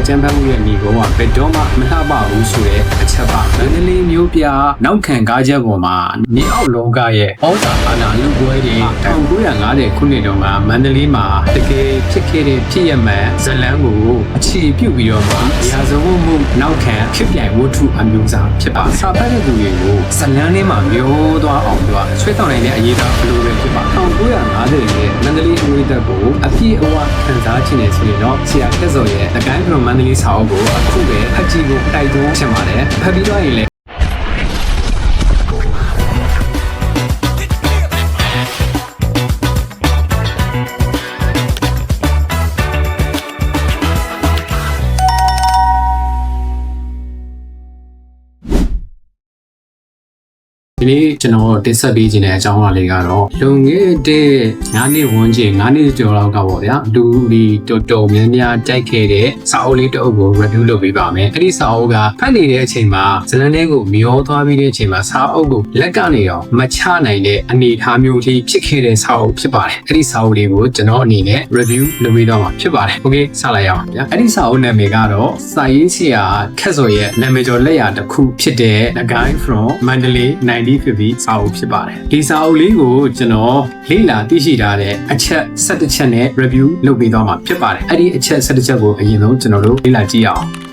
ကြမ်းဖက်မှုရဲ့ညီကုန်းကဘယ်တော့မှမလှပဘူးဆိုတဲ့အချက်ပါမန္တလေးမျိုးပြနောက်ခံကားချက်ပေါ်မှာမြေအောက်လောကရဲ့ဩဇာအာဏာလူပွဲတွေ1950ခုနှစ်တုန်းကမန္တလေးမှာတကယ်ဖြစ်ခဲ့တဲ့ဖြစ်ရမှန်ဇလန်းကိုအခြေပြုပြီးတော့မှရာဇဝတ်မှုနောက်ခံဖြစ်ပြိုင်ဝတ္ထုအမျိုးအစားဖြစ်ပါစာဖတ်တဲ့သူတွေကိုဇလန်းလေးမှာမျိုးသွားအောင်သူကဆွဲဆောင်နိုင်တဲ့အရေးသားဘလိုပဲဖြစ်ပါ1950ရဲ့မန္တလေးအဝေးသက်ကိုအပြည့်အဝခံစားခြင်းနဲ့ဆိုရင်တော့ဆရာခက်စော်ရဲ့တကိုင်းကမန္တလေးစာအုပ်ကိုအခုပဲအကြည့်ကိုတိုက်တွန်းချင်ပါတယ်ဖတ်ပြီးတော့ရင်လည်းဒီနေ့ကျွန်တော်တင်ဆက်ပေးခြင်းတဲ့အကြောင်းအရာလေးကတော့လုံခဲ့တဲ့9နှစ်ဝန်းကျင်9နှစ်ကျော်လောက်ကပေါ့ဗျာလူဒီတော်တော်များများတိုက်ခဲ့တဲ့စာအုပ်လေးတစ်အုပ်ကို review လုပ်ပေးပါမယ်အဲ့ဒီစာအုပ်ကဖတ်နေတဲ့အချိန်မှာဇလန်ထဲကိုမျောသွားပြီးတဲ့အချိန်မှာစာအုပ်ကိုလက်ကနေတော့မချနိုင်တဲ့အနေအထားမျိုးကြီးဖြစ်ခဲ့တဲ့စာအုပ်ဖြစ်ပါတယ်အဲ့ဒီစာအုပ်လေးကိုကျွန်တော်အနေနဲ့ review လုပ်ပေးတော့မှာဖြစ်ပါတယ်โอเคစလိုက်ရအောင်ဗျာအဲ့ဒီစာအုပ်နာမည်ကတော့စာရေးဆရာခက်စော်ရဲ့နာမည်ကျော်လက်ရာတစ်ခုဖြစ်တဲ့ A Guide from Mandalay 1950စာအုပ်ဖြစ်ပါတယ်ဒီစာအုပ်လေးကိုကျွန်တော်လေ့လာသိရှိထားတဲ့အချက်17ချက်နဲ့ review လုပ်ပေးသွားမှာဖြစ်ပါတယ်အဲ့ဒီအချက်17ချက်ကိုအရင်ဆုံးကျွန်တော်တို့လေ့လာကြည့်အောင်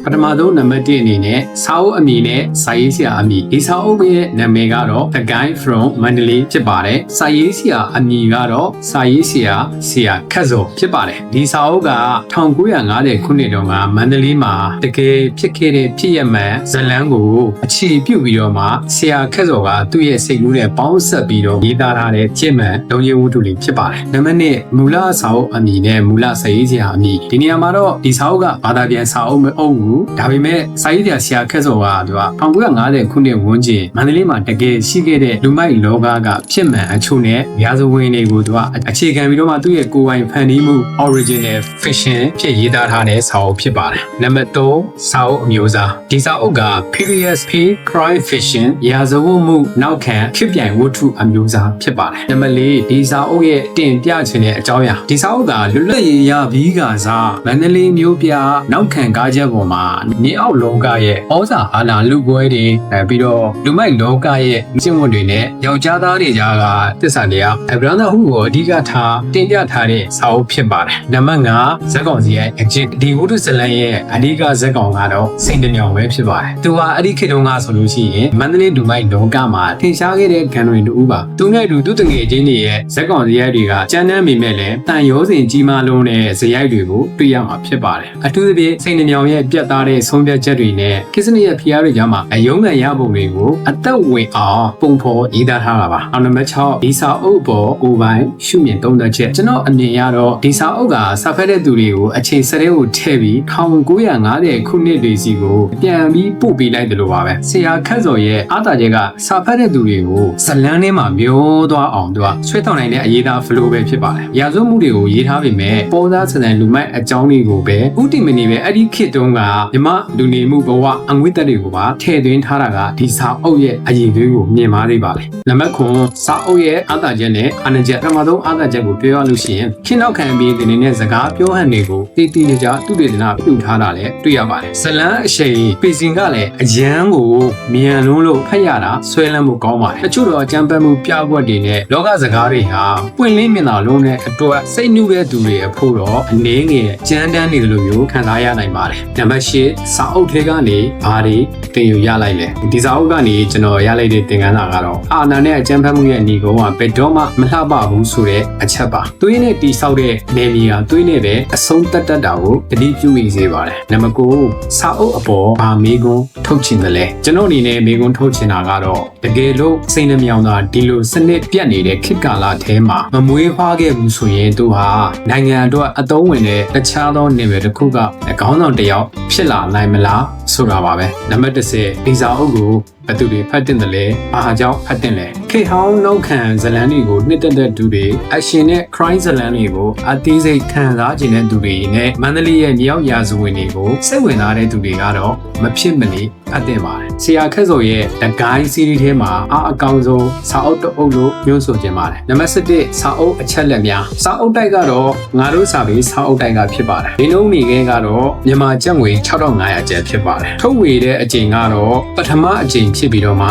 ပထမဆုံးနံပါတ်1အနေနဲ့စာအုပ်အမည်နဲ့စာရေးဆရာအမည်ဒီစာအုပ်ရဲ့နာမည်ကတော့ A Guide from Mandalay ဖြစ်ပါတယ်စာရေးဆရာအမည်ကတော့စာရေးဆရာခက်စောဖြစ်ပါတယ်ဒီစာအုပ်က1950ခုနှစ်တုန်းကမန္တလေးမှာတကယ်ဖြစ်ခဲ့တဲ့ဖြစ်ရမှန်ဇလန်းကိုအခြေပြုပြီးတော့မှဆရာခက်စောကသူ့ရဲ့စိတ်ကူးနဲ့ပေါင်းဆက်ပြီးတော့ရေးသားထားတဲ့ကျင့်မှန်ဒုံရဝတ္ထုလေးဖြစ်ပါတယ်နံပါတ်2မူလစာအုပ်အမည်နဲ့မူလစာရေးဆရာအမည်ဒီနေရာမှာတော့ဒီစာအုပ်ကဘာသာပြန်စာအုပ်မဟုတ်ဘူးဒါပေမဲ့စာရေးဆရာခက်စောကသူက1950ခုနှစ်ဝန်းကျင်မန္တလေးမှာတကယ်ရှိခဲ့တဲ့လူမိုက်လောကကဖြစ်မှန်အချို့နဲ့ရာဇဝင်တွေကိုသူကအခြေခံပြီးတော့မှသူ့ရဲ့ကိုယ်ပိုင်ဖန်တီးမှု original fiction ဖြစ်ရေးသားထားတဲ့စာအုပ်ဖြစ်ပါတယ်နံပါတ်3စာအုပ်အမျိုးအစားဒီစာအုပ်က PSP crime fiction ရာဇဝတ်မှုနောက်ခံဖြစ်ပြိုင်ဝတ္ထုအမျိုးအစားဖြစ်ပါတယ်နံပါတ်4ဒီစာအုပ်ရဲ့တင်ပြခြင်းတဲ့အကြောင်းအရာဒီစာအုပ်ကလွတ်လပ်ရေးရပြီးကစားမန္တလေးမျိုးပြနောက်ခံကားချက်ပေါ်မှာမြေအောက်လောကရဲ့ဩဇာအာဏာလူပွဲတွေပြီးတော့လူမိုက်လောကရဲ့ကျင့်ဝတ်တွေနဲ့ယောက်ျားသားတွေကြားကတစ္ဆာတရားဘရန်ဒါဟုကိုအဓိကထားတင်ပြထားတဲ့စာအုပ်ဖြစ်ပါတယ်နံပါတ်5ဇက်ကောင်စီရဲ့ exit ဒီဝတ္ထုဇလန်ရဲ့အဓိကဇက်ကောင်ကတော့စိန်တညောင်ပဲဖြစ်ပါတယ်သူဟာအဲ့ဒီခေတ်တုန်းကဆိုလို့ရှိရင်မန္တလေးလူမိုက်လောကမှာထင်ရှားခဲ့တဲ့ဂန်တွေတူပါသူနဲ့သူတငယ်ချင်းတွေရဲ့ဇက်ကောင်စီရိုက်တွေကကြမ်းတမ်းမိမဲ့လည်းတန်ရောစင်ကြီးမားလုံးတဲ့ဇရိုက်တွေကိုတွေ့ရမှာဖြစ်ပါတယ်အထူးသဖြင့်စိန်တညောင်ရဲ့ပြတ်သားတဲ့ဆုံးဖြတ်ချက်တွေနဲ့ကိစ္စနရဲ့ဖျားတွေကြားမှာအယုံခံရပုံတွေကိုအသက်ဝင်အောင်ပုံဖော်ရေးသားထားတာပါနံပါတ်6ဒီစာအုပ်ပေါ်ကိုပိုင်ရှုမြင်သုံးသပ်ချက်ကျွန်တော်အမြင်ရတော့ဒီစာအုပ်ကစာဖတ်တဲ့သူတွေကိုအချိန်စတဲ့ကိုထည့်ပြီး1950ခုနှစ်တွေစီကိုပြန်ပြီးပို့ပေးလိုက်တယ်လို့ပါပဲဆရာခက်စော်ရဲ့အားသာချက်ကစာဖတ်တဲ့သူတွေကိုဇလန်းထဲမှာမျိုးသွားအောင်သူကဆွဲဆောင်နိုင်တဲ့အရေးသားဖလိုပဲဖြစ်ပါတယ်ရာဇဝတ်မှုတွေကိုရေးထားပေမဲ့ပေါ်သားစံလူမိုက်အကြောင်းတွေကိုပဲဥတီမနေပဲအဲ့ဒီခေတ်တုန်းကမြမလူနေမှုဘဝအငွေ့တက်တွေကိုပါထည့်သွင်းထားတာကဒီစာအုပ်ရဲ့အရေးသွေးကိုမြင်ပါသေးပါလေနံပါတ်9စာအုပ်ရဲ့အားသာချက်နဲ့အာဏာချက်ပထမဆုံးအားသာချက်ကိုပြောရလို့ရှိရင်ခေနောက်ခံပြီးဒီနေ့စကားပြောဟန်တွေကိုတည်တည်ကြသူတေသနာပြုထားတာလည်းတွေ့ရပါတယ်ဇလန်းအရှိန်ပေစင်ကလည်းအရန်ကိုမြန်လွန်းလို့ဖတ်ရတာဆွဲလန်းမှုကောင်းပါတယ်တချို့တော့အကြမ်းဖက်မှုပြကွက်တွေနဲ့လောကစကားတွေဟာပွင့်လင်းမြင်သာလုံးတဲ့အတွက်စိတ်နှူတဲ့သူတွေအဖို့တော့အနည်းငယ်ကြမ်းတမ်းနေလိုမျိုးခံစားရနိုင်ပါတယ်နံပါတ်10စာအုပ်ထဲကနေဘာတွေတင်ယူရလိုက်လဲဒီစာအုပ်ကနေကျွန်တော်ရလိုက်တဲ့သင်ခန်းစာကတော့အာဏာနဲ့အကြမ်းဖက်မှုရဲ့ညီကုန်းကဘယ်တော့မှမလှပဘူးဆိုတဲ့အချက်ပါသွေးနဲ့တိဆောက်တဲ့နေမီဟာသွေးနဲ့ပဲအဆုံးတတ်တာကိုတတိပြုမိစေပါတယ်နံပါတ်9စာအုပ်အပေါ်ဘာမေးခွန်းထုတ်ချင်တယ်လဲကျွန်တော်အနေနဲ့မေးခွန်းထုတ်ချင်တာကတော့တကယ်လို့စိတ်နှမြောင်တာဒီလိုစနစ်ပြတ်နေတဲ့ခေတ်ကာလထဲမှာမမွေးဖွားခဲ့ဘူးဆိုရင်သူဟာနိုင်ငံအတွက်အသုံးဝင်တဲ့တခြားသောနေရာတစ်ခုကခေါင်းဆောင်တစ်ယောက်ဖြစ်လာနိုင်မလားဆိုတာပါပဲနံပါတ်10ဒီစာအုပ်ကိုဘယ်သူတွေဖတ်တင်တယ်လဲအားကြောင့်ဖတ်တင်လဲခေဟောင်းနောက်ခံဇလန်းတွေကိုနှစ်သက်တဲ့သူတွေအရှင်နဲ့ crime ဇလန်းတွေကိုအသေးစိတ်ခံစားခြင်းတဲ့သူတွေနဲ့မန္တလေးရဲ့မြောက်ရာဇဝင်တွေကိုစိတ်ဝင်စားတဲ့သူတွေကတော့မဖြစ်မနေဖတ်တင်ပါတယ် ဆရာခက်စောရဲ့ The Guide Series ထဲမှာအကောင်းဆုံးစာအုပ်တစ်အုပ်လို့ညွှန်းဆိုခြင်းပါတယ်နံပါတ်7စာအုပ်အချက်လက်များစာအုပ်တိုက်ကတော့ငါတို့စာပေစာအုပ်တိုက်ကဖြစ်ပါတယ်ဒီနှုန်းနေခဲကတော့မြန်မာကျပ်ငွေ6500ကျပ်ဖြစ်ပါတယ်ထုတ်ဝေတဲ့အချိန်ကတော့ပထမအချိန်ဖြစ်ပြီးတော့မှ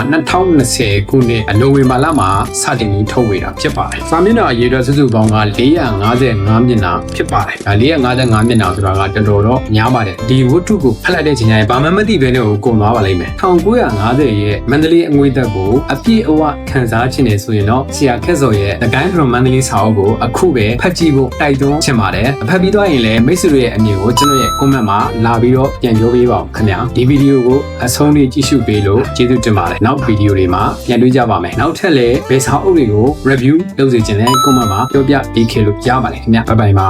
2020ခုနှစ်နိုဝင်ဘာလမှာစတင်ပြီးထုတ်ဝေတာဖြစ်ပါတယ်စာမျက်နှာအရေးအတွက်စုစုပေါင်းက455မျက်နှာဖြစ်ပါတယ်ဒါ455မျက်နှာဆိုတာကတော်တော်များပါတယ်ဒီဝတ္ထုကိုဖတ်လိုက်တဲ့ချိန်တိုင်းဘာမှမသိဘဲနဲ့ကိုကုန်သွားပါလိမ့်မယ်1950ရဲ့မန္တလေးအငွေသက်ကိုအပြည့်အဝခံစားခြင်းနေဆိုရင်တော့ဆရာခက်စောရဲ့ The Guide from Mandalay စာအုပ်ကိုအခုပဲဖတ်ကြည့်ဖို့တိုက်တွန်းချင်ပါတယ်ဖတ်ပြီးသွားရင်လည်းမိတ်ဆွေရဲ့အမြင်ကိုကျွန်တော်ရဲ့ comment မှာလာပြီးတော့ပြန်ပြောပေးပါဦးခင်ဗျာဒီဗီဒီယိုကိုအဆုံးထိကြည့်ရှုပေးလို့ကျေးဇူးတင်ပါတယ်နောက်ဗီဒီယိုတွေမှာပြန်တွေ့ကြပါမယ်နောက်ထပ်လည်းဘယ်စာအုပ်တွေကို review လုပ်စေချင်လဲ comment မှာပြောပြပေးခဲ့လို့ရပါတယ်ခင်ဗျာဘိုင်ဘိုင်ပါ